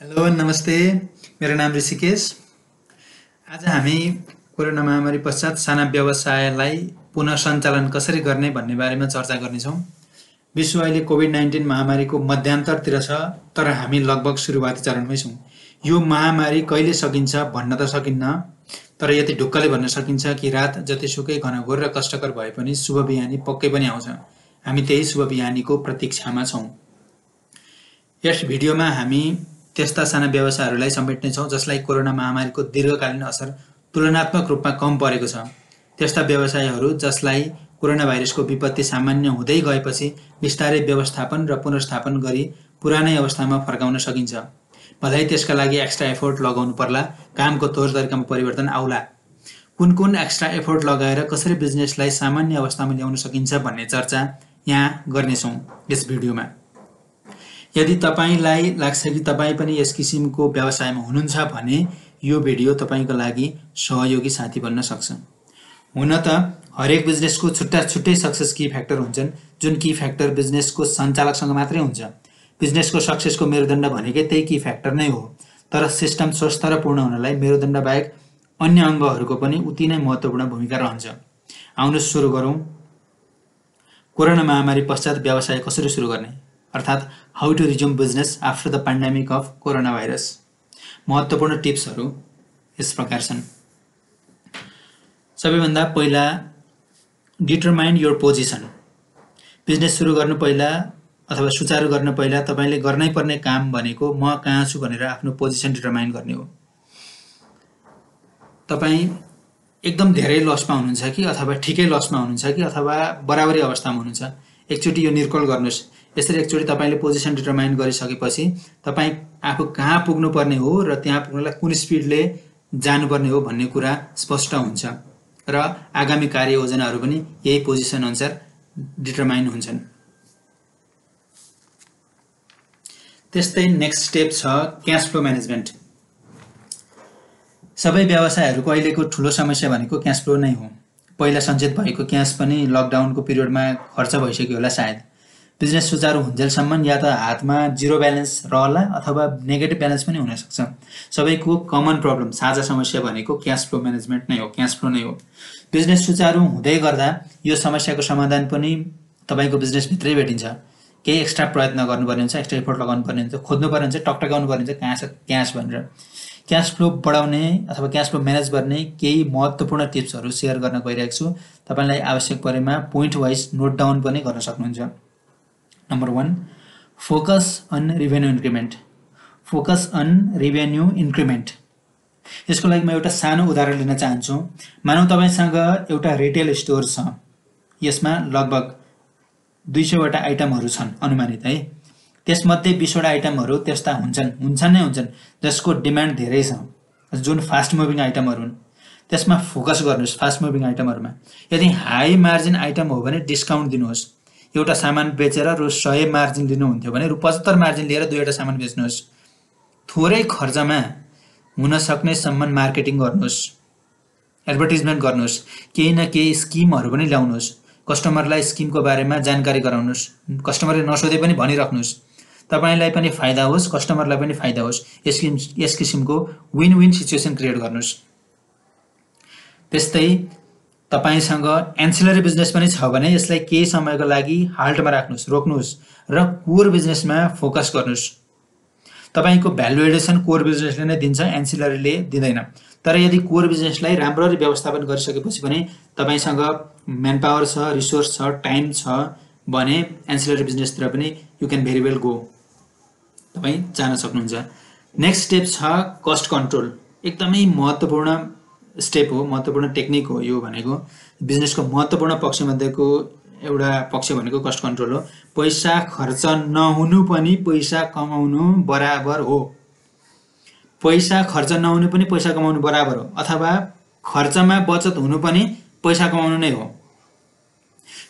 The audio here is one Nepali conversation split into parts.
हेलो नमस्ते, मेरो नाम ऋषिकेश। आज हामी कोरोना महामारी पश्चात साना व्यवसायलाई पुनः सञ्चालन कसरी गर्ने भन्ने बारेमा चर्चा गर्नेछौँ। विश्व अहिले कोभिड-19 महामारीको मध्यान्तरतिर छ, तर हामी लगभग सुरुवाती चरणमै छौँ। यो महामारी कहिले सकिन्छ भन्न त सकिन्न, तर यति ढुक्कले भन्न सकिन्छ कि रात जतिसुकै घनघोर र कष्टकर भए पनि शुभ बिहानी पक्कै पनि आउँछ। हामी त्यही शुभ बिहानीको प्रतीक्षामा छौँ। यस भिडियोमा हामी त्यस्ता साना व्यवसायहरूलाई समेट्नेछौँ जसलाई कोरोना महामारीको दीर्घकालीन असर तुलनात्मक रूपमा कम परेको छ। त्यस्ता व्यवसायहरू जसलाई कोरोना भाइरसको विपत्ति सामान्य हुँदै गएपछि बिस्तारै व्यवस्थापन र पुनर्स्थापन गरी पुरानै अवस्थामा फर्काउन सकिन्छ। भलै त्यसका लागि एक्स्ट्रा एफोर्ट लगाउनु पर्ला, कामको तौर तरिकामा परिवर्तन आउला। कुन एक्स्ट्रा एफोर्ट लगाएर कसरी बिजनेसलाई सामान्य अवस्थामा ल्याउन सकिन्छ भन्ने चर्चा यहाँ गर्नेछौँ यस भिडियोमा। यदि तपाईलाई लाग्छ कि तपाईँ पनि यस किसिमको व्यवसायमा हुनुहुन्छ भने यो भिडियो तपाईको लागि सहयोगी साथी बन्न सक्छ। हुन त हरेक बिजनेसको छुट्टै सक्सेस की फ्याक्टर हुन्छन्, जुन की फ्याक्टर बिजनेसको सञ्चालकसँग मात्रै हुन्छ। बिजनेसको सक्सेसको मेरुदण्ड भनेकै त्यही की फ्याक्टर नै हो, तर सिस्टम स्वस्थ र पूर्ण हुनलाई मेरुदण्ड बाहेक अन्य अङ्गहरूको पनि उति नै महत्त्वपूर्ण भूमिका रहन्छ। आउनुहोस् सुरु गरौँ। कोरोना महामारी पश्चात व्यवसाय कसरी सुरु गर्ने, अर्थात् how to resume business after the pandemic of corona virus. महत्त्वपूर्ण टिप्सहरू यस प्रकार छन्। सबैभन्दा पहिला डिटरमाइन योर पोजिसन। बिजनेस सुरु गर्नु पहिला अथवा सुचारू गर्न पहिला तपाईले गर्नै पर्ने काम भनेको म कहाँ छु भनेर आफ्नो पोजिसन डिटरमाइन गर्ने हो। तपाईँ एकदम धेरै लसमा हुनुहुन्छ कि अथवा ठिकै लसमा हुनुहुन्छ कि अथवा बराबरी अवस्थामा हुनुहुन्छ, एकचोटि यो निर्कल गर्नुहोस्। यसरी एकचोटि तपाईले पोजिसन डिटरमाइन गरिसकेपछि तपाईँ आफू कहाँ पुग्नुपर्ने हो र त्यहाँ पुग्नलाई कुन स्पिडले जानुपर्ने हो भन्ने कुरा स्पष्ट हुन्छ र आगामी कार्य योजनाहरू पनि यही पोजिसन अनुसार डिटरमाइन हुन्छन्। त्यस्तै नेक्स्ट स्टेप छ क्याश फ्लो म्यानेजमेन्ट। सबै व्यवसायहरूको अहिलेको ठुलो समस्या भनेको क्याश फ्लो नै हो। पहिला सञ्चित भएको क्यास पनि लकडाउनको पिरियडमा खर्च भइसक्यो होला सायद। बिजनेस सुचारू हुन्जेलसम्म या त हातमा जिरो ब्यालेन्स रहला अथवा नेगेटिभ ब्यालेन्स पनि हुनसक्छ। सबैको कमन प्रब्लम, साझा समस्या भनेको क्याश फ्लो म्यानेजमेन्ट नै हो, क्याश फ्लो नै हो। बिजनेस सुचारू हुँदै गर्दा यो समस्याको समाधान पनि तपाईको बिजनेसभित्रै भेटिन्छ। केही एक्स्ट्रा प्रयत्न गर्नुपर्ने हुन्छ, एक्स्ट्रा एफोर्ट लगाउनु पर्ने हुन्छ, खोज्नुपर्ने हुन्छ, टकटकाउनु पर्ने हुन्छ कहाँ छ क्यास भनेर। क्यास फ्लो बढाउने अथवा क्यास फ्लो म्यानेज गर्ने केही महत्त्वपूर्ण टिप्सहरू सेयर गर्न गइरहेको छु। तपाईलाई आवश्यक परेमा पोइन्ट वाइज नोट डाउन पनि गर्न सक्नुहुन्छ। Number 1, focus on revenue increment. Focus on revenue increment. यसको लागि म एउटा सानो उदाहरण लिन चाहन्छु। मानौ तपाईसँग एउटा रिटेल स्टोर छ, यसमा लगभग 200 वटा आइटमहरू छन् अनुमानित है। त्यसमध्ये 20 वटा आइटमहरू त्यस्ता हुन्छन् जसको डिमान्ड धेरै छ, जुन फास्ट मुभिङ आइटमहरू हुन्। त्यसमा फोकस गर्नुहोस् फास्ट मुभिङ आइटमहरूमा। यदि हाई मार्जिन आइटम हो भने डिस्काउन्ट दिनुहोस्। एउटा सामान बेचेर रु 100 मार्जिन लिनुहुन्थ्यो भने रु 75 मार्जिन लिएर दुईवटा सामान बेच्नुहोस्। थोरै खर्चमा हुन सक्ने सम्म मार्केटिङ गर्नुहोस्, एडभर्टिजमेन्ट गर्नुहोस्, केही न केही स्किमहरू पनि ल्याउनुहोस्। कस्टमरलाई स्किमको बारेमा जानकारी गराउनुहोस्, कस्टमरले नसोधे पनि भनिराख्नुहोस्। तपाईलाई पनि फाइदा होस्, कस्टमरलाई पनि फाइदा होस्। यस किसिमको विन विन सिचुएसन क्रिएट गर्नुहोस्। त्यस्तै तपाईसँग एन्सिलरी बिजनेस पनि छ भने यसलाई केही समयको लागि हाल्टमा राख्नुहोस्, रोक्नुहोस् र कोर बिजनेसमा फोकस गर्नुहोस्। तपाईको भ्यालु एडिसन कोर बिजनेसले नै दिन्छ, एन्सिलरीले दिँदैन। तर यदि कोर बिजनेसलाई राम्ररी व्यवस्थापन गरिसकेपछि पनि तपाईसँग म्यान पावर छ, रिसोर्स छ, टाइम छ भने एन्सिलरी बिजनेसतिर पनि you can very well go, तपाईँ जान सक्नुहुन्छ। नेक्स्ट स्टेप छ कस्ट कन्ट्रोल। एकदमै महत्त्वपूर्ण स्टेप हो, महत्त्वपूर्ण टेक्निक हो यो भनेको। बिजनेसको महत्त्वपूर्ण पक्षमध्येको एउटा पक्ष भनेको कस्ट कन्ट्रोल हो। पैसा खर्च नहुनु पनि पैसा कमाउनु बराबर हो। पैसा खर्च नहुनु पनि पैसा कमाउनु बराबर हो, अथवा खर्चमा बचत हुनु पनि पैसा कमाउनु नै हो।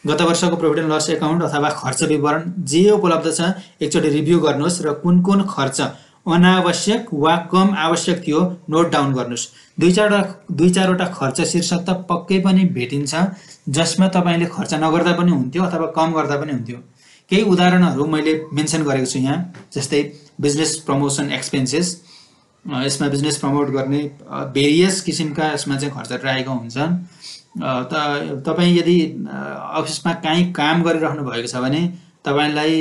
गत वर्षको प्रॉफिट एन्ड लस एकाउन्ट अथवा खर्च विवरण जे उपलब्ध छ एकचोटि रिभ्यू गर्नुहोस् र कुन खर्च अनावश्यक वा कम आवश्यक थियो नोट डाउन गर्नुहोस्। दुई चारवटा खर्च शीर्षक त पक्कै पनि भेटिन्छ जसमा तपाईले खर्च नगर्दा पनि हुन्थ्यो अथवा कम गर्दा पनि हुन्थ्यो। केही उदाहरणहरू मैले मेन्सन गरेको छु यहाँ, जस्तै बिजनेस प्रमोसन एक्सपेन्सेस। यसमा बिजनेस प्रमोट गर्ने भेरियस किसिमका यसमा चाहिँ खर्चहरू राखेको हुन्छन्। तपाईँ यदि अफिसमा काहीँ काम गरिराख्नु भएको छ भने तपाईँलाई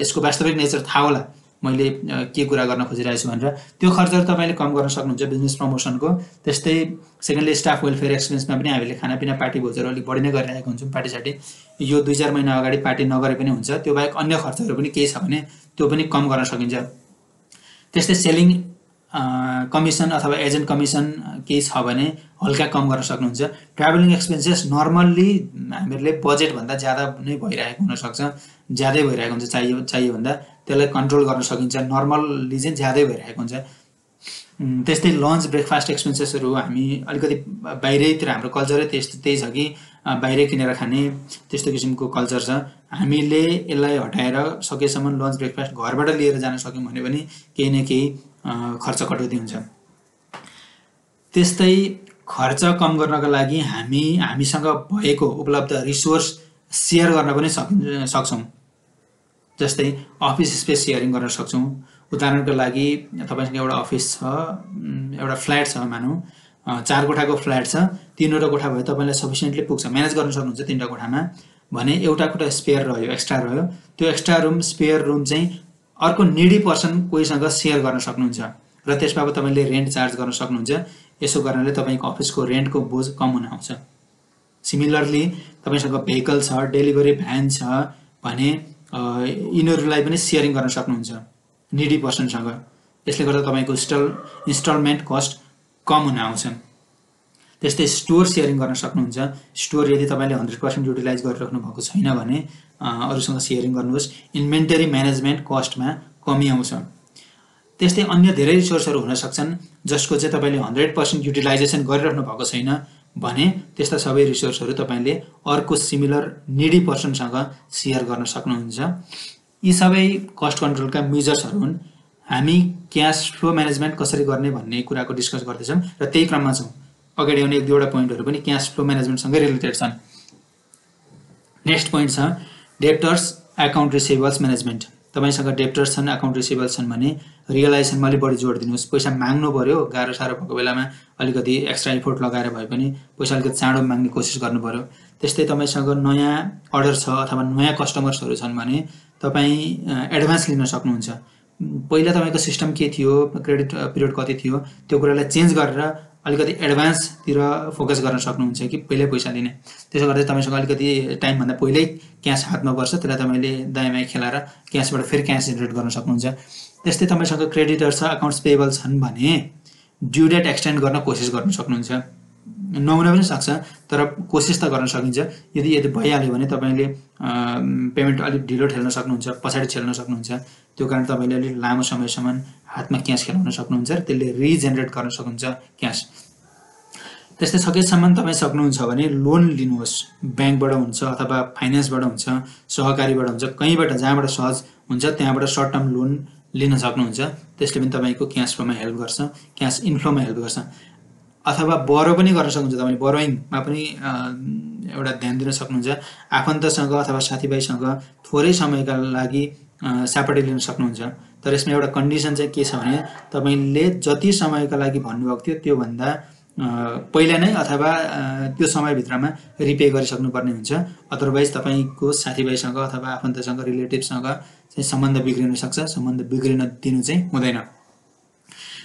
यसको वास्तविक नेचर थाहा होला, मैले के कुरा गर्न खोजिरहेको छु भनेर। त्यो खर्चहरू तपाईँले कम गर्न सक्नुहुन्छ बिजनेस प्रमोसनको। त्यस्तै सेकेन्डली स्टाफ वेलफेयर एक्सपेन्समा पनि हामीले खानापिना पार्टी भोजहरू अलिक बढी नै गरिरहेको हुन्छौँ। पार्टीसाटी यो 2-4 महिना अगाडि पार्टी नगरे पनि हुन्छ। त्यो बाहेक अन्य खर्चहरू पनि केही छ भने त्यो पनि कम गर्न सकिन्छ। त्यस्तै सेलिङ कमिसन अथवा एजेन्ट कमिसन केही छ भने हल्का कम गर्न सक्नुहुन्छ। ट्राभलिङ एक्सपेन्सेस नर्मल्ली हामीहरूले बजेटभन्दा ज्यादा नै भइरहेको हुनसक्छ, ज्यादै भइरहेको हुन्छ चाहियो भन्दा, त्यसलाई कन्ट्रोल गर्न सकिन्छ। नर्मल्ली चाहिँ ज्यादै भइरहेको हुन्छ। त्यस्तै लन्च ब्रेकफास्ट एक्सपेन्सेसहरू हामी अलिकति बाहिरैतिर, हाम्रो कल्चरै त्यही छ कि बाहिरै किनेर खाने त्यस्तो किसिमको कल्चर छ। हामीले यसलाई हटाएर सकेसम्म लन्च ब्रेकफास्ट घरबाट लिएर जान सक्यौँ भने पनि केही न केही खर्च कटौती हुन्छ। त्यस्तै खर्च कम गर्नका लागि हामीसँग भएको उपलब्ध रिसोर्स सेयर गर्न पनि सक्छौँ। जस्तै अफिस स्पेस सेयरिङ गर्न सक्छौँ। उदाहरणको लागि तपाईँसँग एउटा अफिस छ, एउटा फ्ल्याट छ, मानौँ 4 कोठाको फ्ल्याट छ, 3वटा कोठा भयो, तपाईँलाई सफिसियन्टली पुग्छ, म्यानेज गर्न सक्नुहुन्छ 3वटा कोठामा भने एउटा कोठा स्पेयर रह्यो, एक्स्ट्रा रह्यो। त्यो एक्स्ट्रा रुम, स्पेयर रुम चाहिँ अर्को निडी पर्सन कोहीसँग सेयर गर्न सक्नुहुन्छ र त्यसमा तपाईँले रेन्ट चार्ज गर्न सक्नुहुन्छ। यसो गर्नाले तपाईँको अफिसको रेन्टको बोझ कम हुन आउँछ। सिमिलरली तपाईँसँग भेहिकल छ, डेलिभरी भ्यान छ भने यिनीहरूलाई पनि सेयरिङ गर्न सक्नुहुन्छ निडी पर्सनसँग। यसले गर्दा तपाईँको इन्स्टलमेन्ट कस्ट कम हुन आउँछ। त्यस्तै स्टोर सेयरिङ गर्न सक्नुहुन्छ। स्टोर यदि तपाईँले 100% युटिलाइज गरिराख्नु भएको छैन भने अरूसँग सेयरिङ गर्नुहोस्। इन्भेन्टरी म्यानेजमेन्ट कस्टमा कमी आउँछ। त्यस्तै अन्य धेरै रिसोर्सहरू हुन सक्छन् जसको चाहिँ तपाईँले 100% युटिलाइजेसन गरिराख्नु भएको छैन भने त्यस्ता सबै रिसोर्सहरू तपाईँले अर्को सिमिलर निडी पर्सनसँग सेयर गर्न सक्नुहुन्छ। यी सबै कस्ट कन्ट्रोलका मेजर्सहरू हुन्। हामी क्यास फ्लो म्यानेजमेन्ट कसरी गर्ने भन्ने कुराको डिस्कस गर्दैछौँ र त्यही क्रममा छौँ। अगाडि आउने 1-2वटा पोइन्टहरू पनि क्यास फ्लो म्यानेजमेन्टसँगै रिलेटेड छन्। नेक्स्ट पोइन्ट छ डेप्टर्स एकाउन्ट रिसिभेबल्स म्यानेजमेन्ट। तपाईँसँग डेप्टर्स छन्, एकाउन्ट रिसिभेबल्स छन् भने रियलाइजेसनमा अलिक बढी जोड दिनुहोस्। पैसा माग्नु पऱ्यो, गाह्रो साह्रो भएको बेलामा अलिकति एक्स्ट्रा इफोर्ट लगाएर भए पनि पैसा अलिकति चाँडो माग्ने कोसिस गर्नु पऱ्यो। त्यस्तै तपाईँसँग नयाँ अर्डर छ अथवा नयाँ कस्टमर्सहरू छन् भने तपाईँ एडभान्स लिन सक्नुहुन्छ। पहिला तपाईँको सिस्टम के थियो, क्रेडिट पिरियड कति थियो, त्यो कुरालाई चेन्ज गरेर अलिकति एडभान्सतिर फोकस गर्न सक्नुहुन्छ कि पहिल्यै पैसा लिने। त्यसो गर्दा तपाईँसँग अलिकति टाइमभन्दा पहिल्यै क्यास हातमा पर्छ, त्यसलाई तपाईँले दायाँ खेलाएर क्यासबाट फेरि क्यास जेनेरेट गर्न सक्नुहुन्छ। त्यस्तै तपाईँसँग क्रेडिटर छ, अकाउन्ट्स पेएबल छन् भने ड्यु डेट एक्सटेन्ड गर्न कोसिस गर्न सक्नुहुन्छ। नहुन पनि सक्छ तर कोसिस त गर्न सकिन्छ। यदि भइहाल्यो भने तपाईँले पेमेन्ट अलिक ढिलो ठेल्न सक्नुहुन्छ, पछाडि ठेल्न सक्नुहुन्छ। त्यो कारण तपाईँले अलिक लामो समयसम्म हातमा क्यास खेलाउन सक्नुहुन्छ र त्यसले रिजेनेरेट गर्न सक्नुहुन्छ क्यास। त्यस्तै सकेसम्म तपाईँ सक्नुहुन्छ भने लोन लिनुहोस्। ब्याङ्कबाट हुन्छ अथवा फाइनेन्सबाट हुन्छ, सहकारीबाट हुन्छ, कहीँबाट जहाँबाट सहज हुन्छ त्यहाँबाट सर्ट टर्म लोन लिन सक्नुहुन्छ। त्यसले पनि तपाईँको क्यास फ्लोमा हेल्प गर्छ, क्यास इन्फ्लोमा हेल्प गर्छ। अथवा बरो पनि गर्न सक्नुहुन्छ। तपाईँले बरोइङमा पनि एउटा ध्यान दिन सक्नुहुन्छ। आफन्तसँग अथवा साथीभाइसँग थोरै समयका लागि स्यापटी लिन सक्नुहुन्छ। तर यसमा एउटा कन्डिसन चाहिँ के छ भने तपाईँले जति समयका लागि भन्नुभएको थियो त्योभन्दा पहिला नै अथवा त्यो समयभित्रमा रिपे गरिसक्नुपर्ने हुन्छ। अदरवाइज तपाईँको साथीभाइसँग अथवा आफन्तसँग, रिलेटिभसँग चाहिँ सम्बन्ध बिग्रिन सक्छ। सम्बन्ध बिग्रिन दिनु चाहिँ हुँदैन।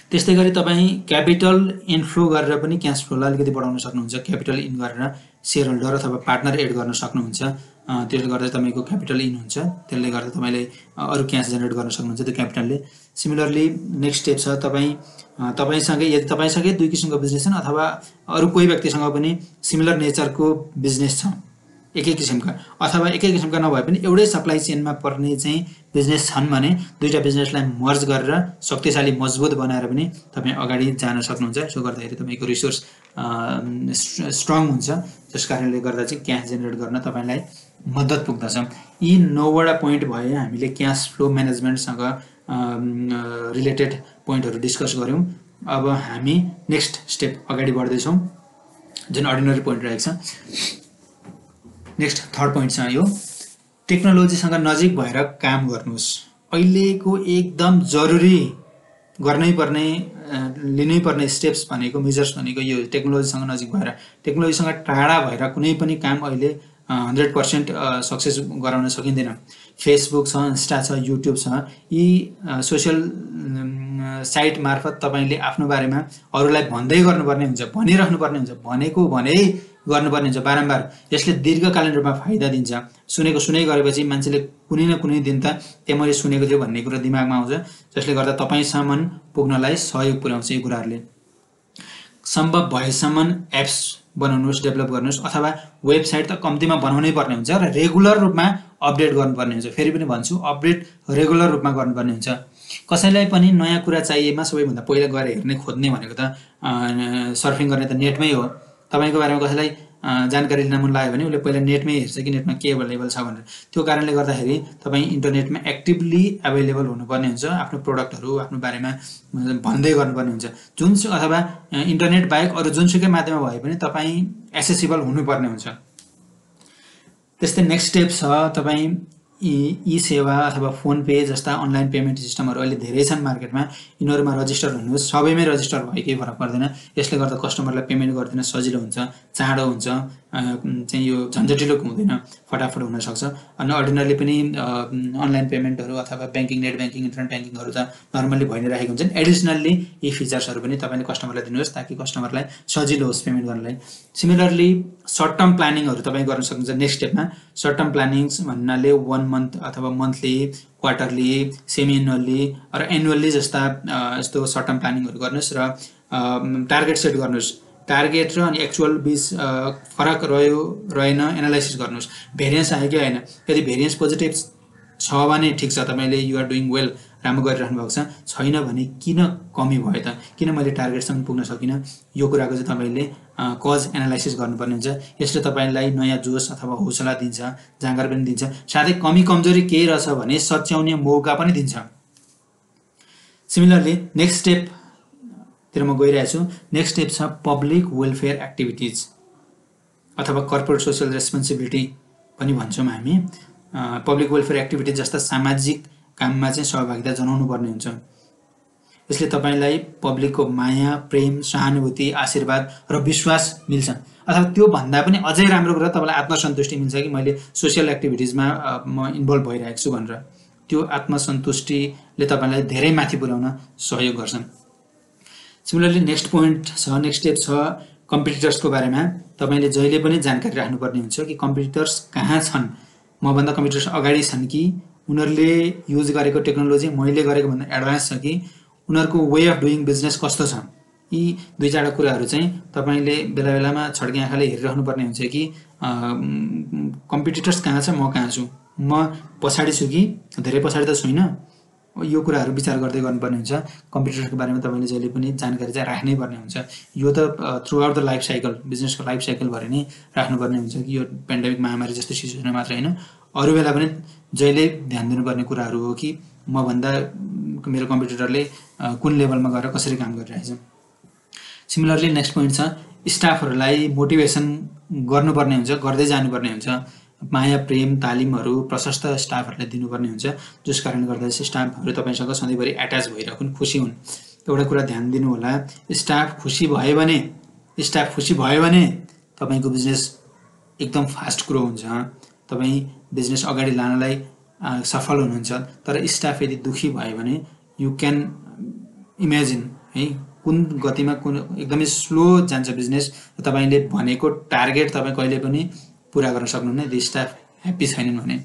त्यस्तै गरी तपाईँ क्यापिटल इनफ्लो गरेर पनि क्यास फ्लोलाई अलिकति बढाउन सक्नुहुन्छ। क्यापिटल इन गरेर सेयर होल्डर अथवा पार्टनर एड गर्न सक्नुहुन्छ। त्यसले गर्दा तपाईँको क्यापिटल इन हुन्छ। त्यसले गर्दा तपाईँले अरू क्यास जेनेरेट गर्न सक्नुहुन्छ त्यो क्यापिटलले। सिमिलरली नेक्स्ट स्टेप छ तपाईँसँगै यदि तपाईँसँगै 2 किसिमको बिजनेस छन् अथवा अरू कोही व्यक्तिसँग पनि सिमिलर नेचरको बिजनेस छ, एकै किसिमका अथवा एकै किसिमका नभए पनि एउटै सप्लाई चेनमा पर्ने चाहिँ बिजनेस छन् भने दुईटा बिजनेसलाई मर्ज गरेर शक्तिशाली मजबुत बनाएर पनि तपाईँ अगाडि जान सक्नुहुन्छ। यसो गर्दाखेरि तपाईँको रिसोर्स स्ट्रङ हुन्छ, जस कारणले गर्दा चाहिँ क्यास जेनेरेट गर्न तपाईँलाई मद्दत पुग्दछ। यी 9वटा पोइन्ट भए हामीले क्यास फ्लो म्यानेजमेन्टसँग रिलेटेड पोइन्टहरू डिस्कस गऱ्यौँ। अब हामी नेक्स्ट स्टेप अगाडि बढ्दैछौँ जुन अर्डिनरी पोइन्ट रहेको छ। नेक्स्ट थर्ड पोइन्ट छ यो टेक्नोलोजीसँग नजिक भएर काम गर्नुहोस्। अहिलेको एकदम जरुरी गर्नै पर्ने लिनै पर्ने स्टेप्स भनेको मेजर्स भनेको यो टेक्नोलोजीसँग नजिक भएर, टेक्नोलोजीसँग टाढा भएर कुनै पनि काम अहिले 100% सक्सेस गराउन सकिँदैन। फेसबुक छ, इन्स्टा छ, युट्युब छ, यी सोसियल साइट मार्फत तपाईले आफ्नो बारेमा अरूलाई भन्दै गर्नुपर्ने हुन्छ, भनिराख्नुपर्ने हुन्छ, भनेको भने गर्नुपर्ने हुन्छ बारम्बार। यसले दीर्घकालीन रूपमा फाइदा दिन्छ। सुनेको सुनै गरेपछि मान्छेले कुनै न कुनै दिन त त्यो मैले सुनेको थियो भन्ने कुरा दिमागमा आउँछ, जसले गर्दा तपाईसम्म पुग्नलाई सहयोग पुर्याउँछ। यी कुराहरूले सम्भव भएसम्म एप्स बनाउनुहोस्, डेभलप गर्नुहोस्, अथवा वेबसाइट त कम्तीमा बनाउनै पर्ने हुन्छ र रेगुलर रूपमा अपडेट गर्नुपर्ने हुन्छ। फेरि पनि भन्छु, अपडेट रेगुलर रूपमा गर्नुपर्ने हुन्छ। कसैलाई पनि नयाँ कुरा चाहिएमा सबैभन्दा पहिला गएर हेर्ने, खोज्ने भनेको त सर्फिङ गर्ने त नेटमै हो। तपाईको बारेमा कसैलाई जानकारी लिन मन लाग्यो भने उसले पहिला नेटमै हेर्छ कि नेटमा के अवेलेबल छ भनेर। त्यो कारणले गर्दाखेरि तपाईँ इन्टरनेटमा एक्टिभली एभाइलेबल हुनुपर्ने हुन्छ। आफ्नो प्रोडक्टहरू, आफ्नो बारेमा भन्दै गर्नुपर्ने हुन्छ। अथवा इन्टरनेट बाहेक अरू जुनसुकै माध्यममा भए पनि तपाईँ एसेसिबल हुनुपर्ने हुन्छ। त्यस्तै नेक्स्ट स्टेप छ, तपाईँ ई सेवा अथवा फोन पे जस्ता अनलाइन पेमेन्ट सिस्टमहरू अहिले धेरै छन् मार्केटमा। यिनीहरूमा रजिस्टर हुनुहोस्। सबैमै रजिस्टर भए केही फरक पर्दैन। यसले गर्दा कस्टमरलाई पेमेन्ट गर्दैन सजिलो हुन्छ, चाँडो हुन्छ, चाहिँ यो झन्झटिलो हुँदैन, फटाफट हुन सक्छ। अनि अर्डिनरली पनि अनलाइन पेमेन्टहरू अथवा ब्याङ्किङ, नेट ब्याङ्किङ, इन्टरनेट ब्याङ्किङहरू त नर्मली भइ नै राखेको हुन्छन्। एडिसनल्ली यी फिचर्सहरू पनि तपाईले कस्टमरलाई दिनुहोस् ताकि कस्टमरलाई सजिलो होस् पेमेन्ट गर्नलाई। सिमिलरली सर्ट टर्म प्लानिङहरू तपाईँ गर्न सक्नुहुन्छ। नेक्स्ट स्टेपमा सर्ट टर्म प्लानिङ्स भन्नाले 1 मन्थ अथवा मन्थली, क्वार्टरली, सेमी एनुअल्ली र एनुअल्ली जस्ता यस्तो सर्ट टर्म प्लानिङहरू गर्नुहोस् र टार्गेट सेट गर्नुहोस्। टार्गेट र अनि एक्चुअल बिच फरक रह्यो रहेन एनालाइसिस गर्नुहोस्। भेरिएन्स आयो कि होइन, यदि भेरिएन्स पोजिटिभ छ भने ठिक छ, तपाईँले यु आर डुइङ वेल, राम्रो गरिराख्नु भएको छ। छैन भने किन कमी भयो त, किन मैले टार्गेटसम्म पुग्न सकिनँ, यो कुराको चाहिँ तपाईँले कज एनालाइसिस गर्नुपर्ने हुन्छ। यसले तपाईँलाई नयाँ जोस अथवा हौसला दिन्छ, जाँगर पनि दिन्छ, साथै कमी कमजोरी केही रहेछ भने सच्याउने मौका पनि दिन्छ। सिमिलरली नेक्स्ट स्टेपतिर म गइरहेको छु। नेक्स्ट स्टेप छ पब्लिक वेलफेयर एक्टिभिटिज अथवा कर्पोरेट सोसियल रेस्पोन्सिबिलिटी पनि भन्छौँ हामी। पब्लिक वेलफेयर एक्टिभिटिज जस्ता सामाजिक काममा चाहिँ सहभागिता जनाउनु पर्ने हुन्छ। यसले तपाईलाई पब्लिकको माया, प्रेम, सहानुभूति, आशीर्वाद र विश्वास मिल्छ। अथवा त्यो भन्दा पनि अझै राम्रो कुरा तपाईलाई आत्मसन्तुष्टि मिल्छ कि मैले सोसियल एक्टिभिटिजमा म इन्भल्भ भइरहेको छु भनेर। त्यो आत्मसन्तुष्टिले तपाईलाई धेरै माथि पुर्याउन सहयोग गर्छ। सिमिलरली नेक्स्ट पोइन्ट छ, नेक्स्ट स्टेप छ कम्पिटिटर्सको बारेमा। तपाईले जहिले पनि जानकारी राख्नुपर्ने हुन्छ कि कम्पिटिटर्स कहाँ छन्, मभन्दा कम्पिटिटर्स अगाडि छन् कि, उनीहरूले युज गरेको टेक्नोलोजी मैले गरेको भन्दा एडभान्स छ कि, उनीहरूको वे अफ डुइङ बिजनेस कस्तो छ। यी दुई चारवटा कुराहरू चाहिँ तपाईले बेला बेलामा छड्के आँखाले हेरिराख्नुपर्ने हुन्छ कि कम्पिटिटर्स कहाँ छ, म कहाँ छु, म पछाडि छु कि धेरै पछाडि त छुइनँ। यो कुराहरू विचार गर्दै गर्नुपर्ने हुन्छ। कम्पिटिटर्सको बारेमा तपाईले जहिले पनि जानकारी चाहिँ राख्नै पर्ने हुन्छ। यो त through out the life cycle, बिजनेसको लाइफ साइकल भरि नै राख्नुपर्ने हुन्छ कि यो पेन्डेमिक महामारी जस्तो सिचुएसनमा मात्र होइन, अरू बेला पनि जहिले ध्यान दिनुपर्ने कुराहरू हो कि मभन्दा मेरो कम्पिटिटरले कुन लेभलमा गएर कसरी काम गरिरहेछ। सिमिलरली नेक्स्ट पोइन्ट छ स्टाफहरूलाई मोटिभेसन गर्नुपर्ने हुन्छ, गर्दै जानुपर्ने हुन्छ। माया, प्रेम, तालिमहरू प्रशस्त स्टाफहरूलाई दिनुपर्ने हुन्छ, जस कारणले गर्दा स्टाफहरू तपाईँसँग सधैँभरि एट्याच भइरहन्, खुसी हुन्। एउटा कुरा ध्यान दिनु होला, स्टाफ खुसी भयो भने तपाईँको बिजनेस एकदम फास्ट ग्रो हुन्छ, तपाईँ बिजनेस अगाडि लानलाई सफल हुनुहुन्छ। तर स्टाफ यदि दुखी भयो भने यु क्यान इमेजिन है कुन गतिमा कुन एकदमै स्लो जान्छ बिजनेस। तपाईले भनेको टार्गेट तपाईँ कहिले पनि पुरा गर्न सक्नुहुन्न यदि स्टाफ ह्याप्पी छैनन् भने।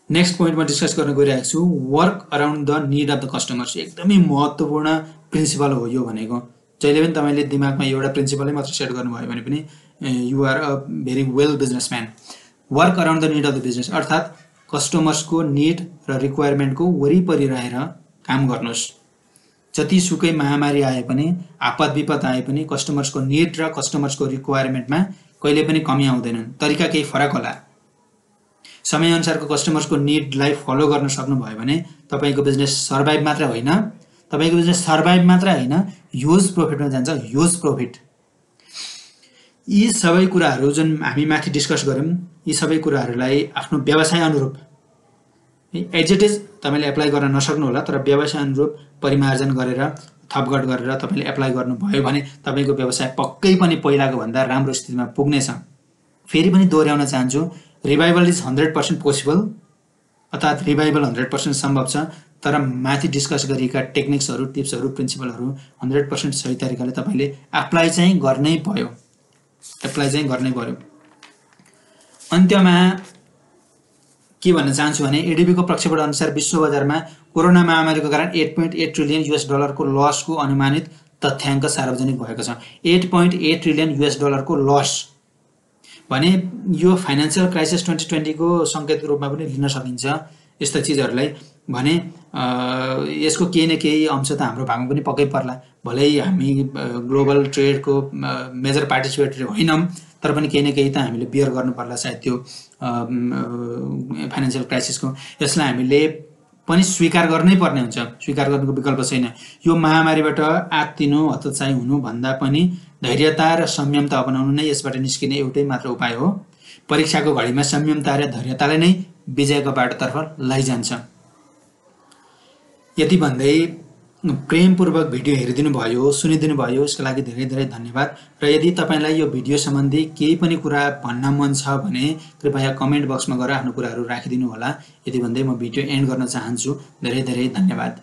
नेक्स्ट पोइन्टमा डिस्कस गर्न गइरहेको छु work around the need of the customers. एकदमै महत्त्वपूर्ण प्रिन्सिपल हो यो भनेको। जहिले पनि तपाईले दिमागमा एउटा प्रिन्सिपलै मात्र सेट गर्नुभयो भने पनि you are a very well businessman. Work around the need of the business अर्थात् कस्टमर्सको निड र रिक्वायरमेन्टको वरिपरि रहेर काम गर्नुहोस्। जतिसुकै महामारी आए पनि, आपद विपद आए पनि कस्टमर्सको निड र कस्टमर्सको रिक्वायरमेन्टमा कहिले पनि कमी आउँदैनन्। तरिका केही फरक होला। समयअनुसारको कस्टमर्सको निडलाई फलो गर्न सक्नुभयो भने तपाईको बिजनेस सर्भाइभ मात्र होइन, ह्युज प्रफिटमा जान्छ, ह्युज प्रफिट। यी सबै कुराहरू जुन हामी माथि डिस्कस गर्यौं यी सबै कुराहरूलाई आफ्नो व्यवसाय अनुरूप एज इट इज तपाईले एप्लाई गर्न नसक्नु होला तर व्यवसाय अनुरूप परिमार्जन गरेर थपघट गरेर तपाईले एप्लाई गर्नुभयो भने तपाईको व्यवसाय पक्कै पनि पहिलाको भन्दा राम्रो स्थितिमा पुग्नेछ। फेरि पनि दोहोर्याउन चाहन्छु रिभाइभल इज 100% पोसिबल अर्थात् रिभाइभल 100% सम्भव छ तर माथि डिस्कस गरिएका टेक्निक्सहरू टिप्सहरू प्रिन्सिपलहरू 100% सही तरिकाले तपाईले एप्लाई चाहिँ गर्नै पर्यो अन्त्यमा के भन्न चाहन्छु भने एडीबी को प्रक्षेपण अनुसार विश्व बजारमा कोरोना महामारीको कारण 8.8 ट्रिलियन US डलरको लसको अनुमानित तथ्याङ्क सार्वजनिक भएको छ। 8.8 ट्रिलियन US डलरको लस भने यो फाइनान्शियल क्राइसिस 2020 को संकेतको रूपमा पनि लिन सकिन्छ यस्ता चीजहरुलाई भने यसको केही न केही अंश त हाम्रो भागमा पनि पक्कै पर्ला भलै हामी ग्लोबल ट्रेडको मेजर पार्टिसिपेटर होइनौं तर पनि केही न केही त हामीले बियर गर्नु पर्ला सायद त्यो फाइनान्शियल क्राइसिसको यसलाई हामीले पनि स्वीकार गर्नै पर्ने हुन्छ स्वीकार गर्नुको विकल्प छैन। यो महामारीबाट आत्तिनु हतोत्साही हुनु भन्दा पनि धैर्यता र संयमता अपनाउनु नै यसबाट निस्किने एउटै मात्र उपाय हो। परीक्षाको घडीमा संयमता र धैर्यताले नै विजयको बाटोतर्फ लैजान्छ। यति भन्दै प्रेमपूर्वक भिडियो हेरिदिनु भयो सुनिदिनु भयो यसको लागि धेरै धेरै धन्यवाद र यदि तपाईलाई यो भिडियो सम्बन्धी केही पनि कुरा भन्न मन छ भने कृपया कमेन्ट बक्समा गएर आफ्नो कुराहरू राखिदिनु होला। यति भन्दै म भिडियो एन्ड गर्न चाहन्छु। धेरै धेरै धन्यवाद।